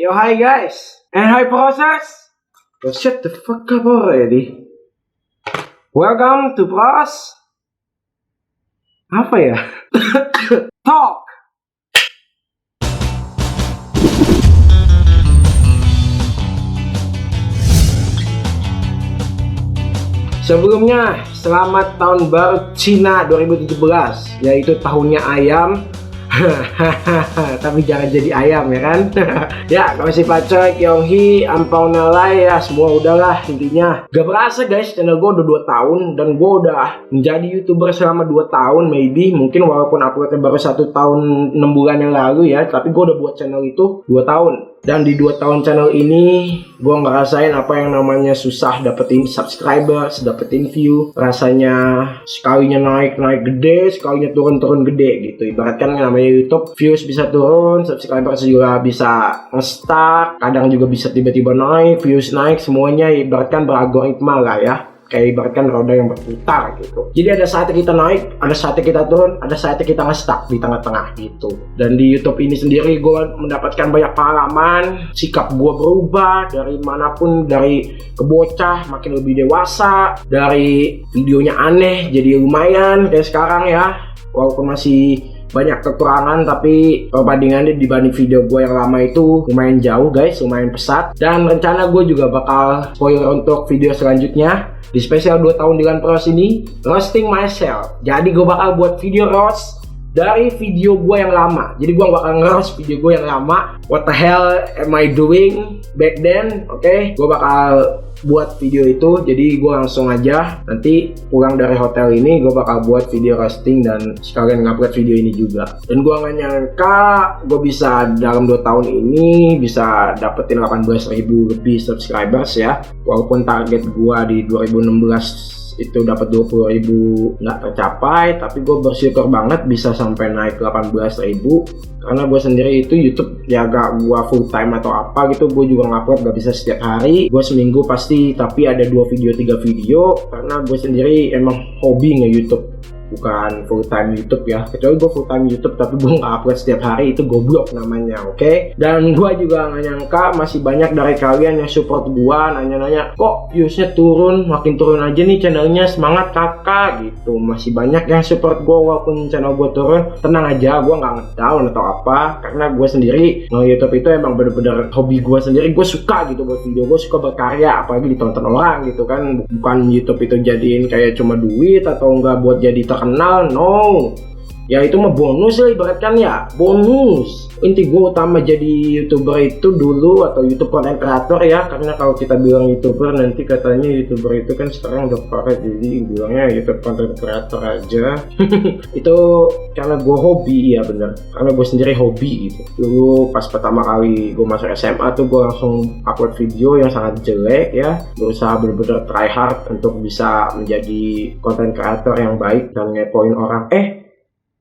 Yo, hi guys, and hi process. Oh, shut the fuck up already. Welcome to Pros. Apa ya? Talk. Sebelumnya, selamat tahun baru Cina 2017, yaitu tahunnya ayam. Tapi jangan jadi ayam ya kan. Ya, masih pacoy, Kyonghi, Ampau Nalai ya, semua udahlah intinya. Gak berasa guys, channel gue udah 2 tahun dan gue udah menjadi YouTuber selama 2 tahun maybe. Mungkin walaupun uploadnya baru 1 tahun 6 bulan yang lalu ya, tapi gue udah buat channel itu 2 tahun. Dan di 2 tahun channel ini gue ngerasain apa yang namanya susah dapetin subscribers, dapetin view. Rasanya sekalinya naik gede, sekalinya turun gede gitu. Ibaratkan namanya YouTube, views bisa turun, subscribers juga bisa nge-stuck, kadang juga bisa tiba-tiba naik, views naik, semuanya ibaratkan beralgoritma lah ya. Kayak ibaratkan roda yang berputar gitu. Jadi ada saatnya kita naik, ada saatnya kita turun, ada saatnya kita nge-stuck di tengah-tengah gitu. Dan di YouTube ini sendiri gue mendapatkan banyak pengalaman, sikap gue berubah dari manapun, dari kebocah makin lebih dewasa, dari videonya aneh jadi lumayan kayak sekarang ya. Walaupun masih banyak kekurangan, tapi perbandingannya dibanding video gue yang lama itu lumayan jauh guys, lumayan pesat. Dan rencana gue juga bakal spoiler untuk video selanjutnya di spesial 2 tahun dengan Pros ini, roasting myself. Jadi gue bakal buat video roast dari video gue yang lama. Jadi gue bakal nge-roast video gue yang lama. What the hell am I doing back then? Oke, gue bakal buat video itu. Jadi gue langsung aja nanti pulang dari hotel ini gue bakal buat video roasting dan sekalian ngupload video ini juga. Dan gue gak nyangka gue bisa dalam 2 tahun ini bisa dapetin 18.000 lebih subscribers ya. Walaupun target gue di 2016 itu dapat 20.000 nggak tercapai, tapi gue bersyukur banget bisa sampai naik 18.000 karena gue sendiri itu YouTube ya gak gue full time atau apa gitu. Gue juga ngupload gak bisa setiap hari, gue seminggu pasti tapi ada 2 video 3 video karena gue sendiri emang hobi nge-YouTube, bukan full time YouTube ya. Kecuali gue full time YouTube tapi gue nggak upload setiap hari, itu goblok namanya, oke? Dan gue juga nggak nyangka masih banyak dari kalian yang support gue, nanya-nanya kok viewsnya turun, makin turun aja nih channelnya, semangat kakak gitu. Masih banyak yang support gue walaupun channel gue turun. Tenang aja, gue nggak ngedown atau apa, karena gue sendiri nge-YouTube itu emang bener-bener hobi gue sendiri. Gue suka gitu buat video, gue suka berkarya, apalagi ditonton orang gitu kan. Bukan YouTube itu jadiin kayak cuma duit atau enggak buat jadi kenal, no. Ya itu mah bonus lah ibaratkan ya, bonus. Inti gue utama jadi YouTuber itu dulu, atau YouTube content creator ya, karena kalau kita bilang YouTuber nanti katanya YouTuber itu kan sekarang udah pakai, jadi bilangnya YouTube content creator aja. Itu karena gue hobi ya, bener, karena gue sendiri hobi gitu. Dulu pas pertama kali gue masuk SMA tuh gue langsung upload video yang sangat jelek ya, berusaha bener-bener try hard untuk bisa menjadi content creator yang baik dan ngepoin orang.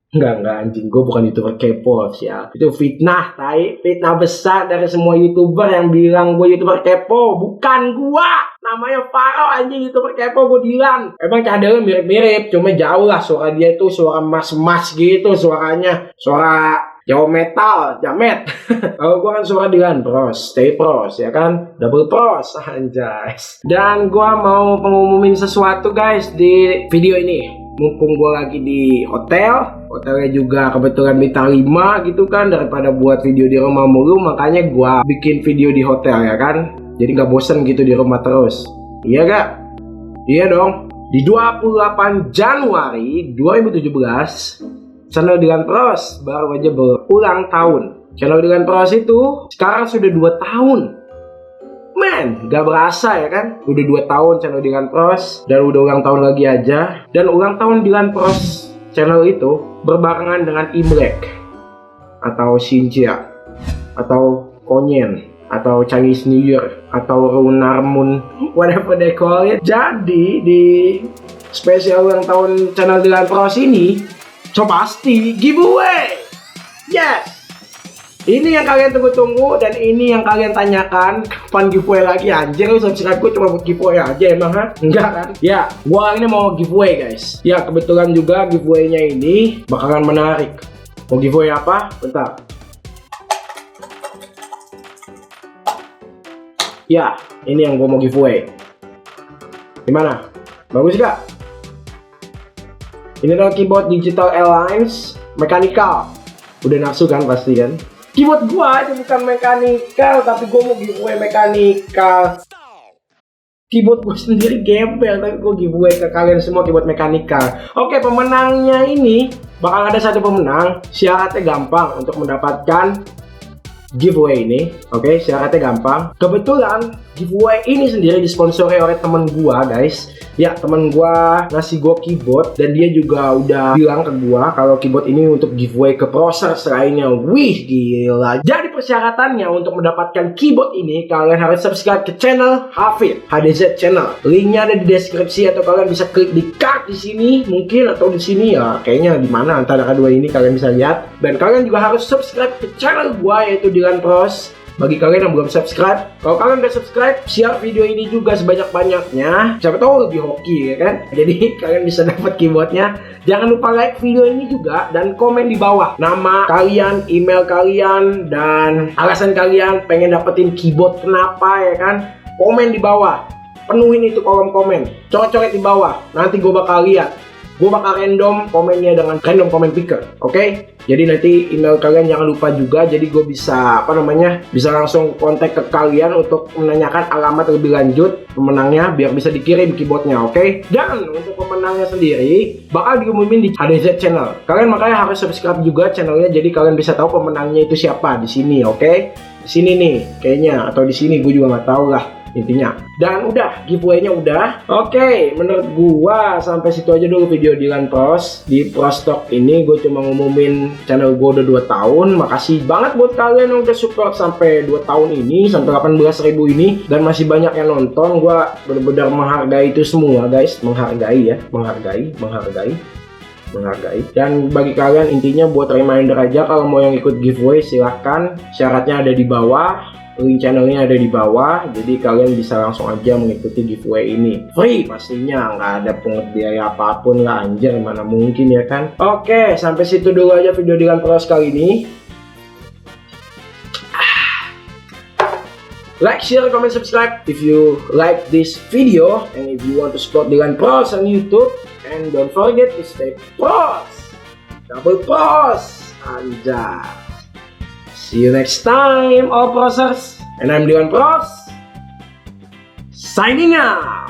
Enggak anjing, gue bukan YouTuber K-pop ya. Itu fitnah, fitnah besar dari semua YouTuber yang bilang gue YouTuber K-pop. Bukan gua, namanya Faro anjing, YouTuber K-pop gue bilang. Emang cadarnya mirip-mirip, cuma jauh lah suara dia tuh, suara mas-mas gitu suaranya. Suara Jawa metal, jamet. Kalau gue kan suara Dylan Pros, stay pros ya kan, double pros anjay. Dan gue mau pengumumin sesuatu guys di video ini. Mumpung gue lagi di hotelnya juga kebetulan bintang 5 gitu kan, daripada buat video di rumah mulu, makanya gue bikin video di hotel ya kan, jadi gak bosen gitu di rumah terus. Iya gak? Iya dong. Di 28 Januari 2017 channel Dylan Pros baru aja berulang tahun. Channel Dylan Pros itu sekarang sudah 2 tahun. Men, gak berasa ya kan? Udah 2 tahun channel Dylan Pros, dan udah ulang tahun lagi aja. Dan ulang tahun Dylan Pros channel itu berbarengan dengan Imlek, atau Xinjia, atau Konyen, atau Chinese New Year, atau Lunar Moon, whatever they call it. Jadi di spesial ulang tahun channel Dylan Pros ini, so pasti giveaway. Yes! Ini yang kalian tunggu-tunggu dan ini yang kalian tanyakan, kapan giveaway lagi anjir. Lu subscribe gue cuma buat giveaway aja emang ha? Enggak kan? Ya, gua ini mau giveaway guys. Ya, kebetulan juga giveaway-nya ini bakalan menarik. Mau giveaway apa? Bentar. Ya, ini yang gue mau giveaway. Gimana? Bagus gak? Ini adalah keyboard Digital Aligns mechanical. Udah nafsu kan pasti kan? Keyboard gua aja bukan mechanical, tapi gua mau giveaway mechanical. Keyboard gue sendiri gembel, tapi gue giveaway ke kalian semua keyboard mechanical. Oke, pemenangnya ini bakal ada satu pemenang. Syaratnya gampang untuk mendapatkan giveaway ini. Oke, syaratnya gampang. Kebetulan giveaway ini sendiri disponsori oleh temen gua, guys. Ya, temen gua ngasih gua keyboard dan dia juga udah bilang ke gua kalau keyboard ini untuk giveaway ke prosers lainnya. Wih, gila. Jadi persyaratannya untuk mendapatkan keyboard ini, kalian harus subscribe ke channel Hafid HDZ Channel. Linknya ada di deskripsi atau kalian bisa klik di card di sini mungkin, atau di sini ya. Kayaknya di mana antara kedua ini kalian bisa lihat. Dan kalian juga harus subscribe ke channel gua yaitu Dylan Pros. Bagi kalian yang belum subscribe, kalau kalian udah subscribe, share video ini juga sebanyak-banyaknya. Siapa tahu lebih hoki ya kan? Jadi kalian bisa dapat keyboardnya. Jangan lupa like video ini juga dan komen di bawah nama kalian, email kalian, dan alasan kalian pengen dapetin keyboard kenapa ya kan? Komen di bawah. Penuhin itu kolom komen. Coret-coret di bawah. Nanti gue bakal lihat. Gue bakal random komennya dengan random comment picker, oke? Jadi nanti email kalian jangan lupa juga, jadi gue bisa bisa langsung kontak ke kalian untuk menanyakan alamat lebih lanjut pemenangnya biar bisa dikirim keyboardnya, oke? Dan untuk pemenangnya sendiri bakal diumumin di HDZ Channel. Kalian makanya harus subscribe juga channelnya, jadi kalian bisa tahu pemenangnya itu siapa di sini, oke? Di sini nih kayaknya, atau di sini gue juga nggak tahu lah intinya. Dan udah, giveaway-nya udah. Oke, menurut gua sampai situ aja dulu video Dylan Pros. Di Prostock ini gue cuma ngumumin channel gua udah 2 tahun. Makasih banget buat kalian yang udah support sampai 2 tahun ini, sampai 18.000 ini, dan masih banyak yang nonton. Gua benar-benar menghargai itu semua, guys. Menghargai ya, menghargai. Dan bagi kalian intinya buat reminder aja, kalau mau yang ikut giveaway silahkan. Syaratnya ada di bawah. Link channelnya ada di bawah, jadi kalian bisa langsung aja mengikuti giveaway ini. Free pastinya, nggak ada pungut biaya apapun lah, anjir, mana mungkin ya kan. Oke, sampai situ dulu aja video Dylan Pros kali ini. Like, share, comment, subscribe if you like this video, and if you want to support Dylan Pros on YouTube, and don't forget to stay pros, double pros, anjay. See you next time, all prosers. And I'm Dylan Pros, signing out.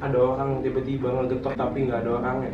Ada orang tiba-tiba ngegetok tapi nggak ada orangnya.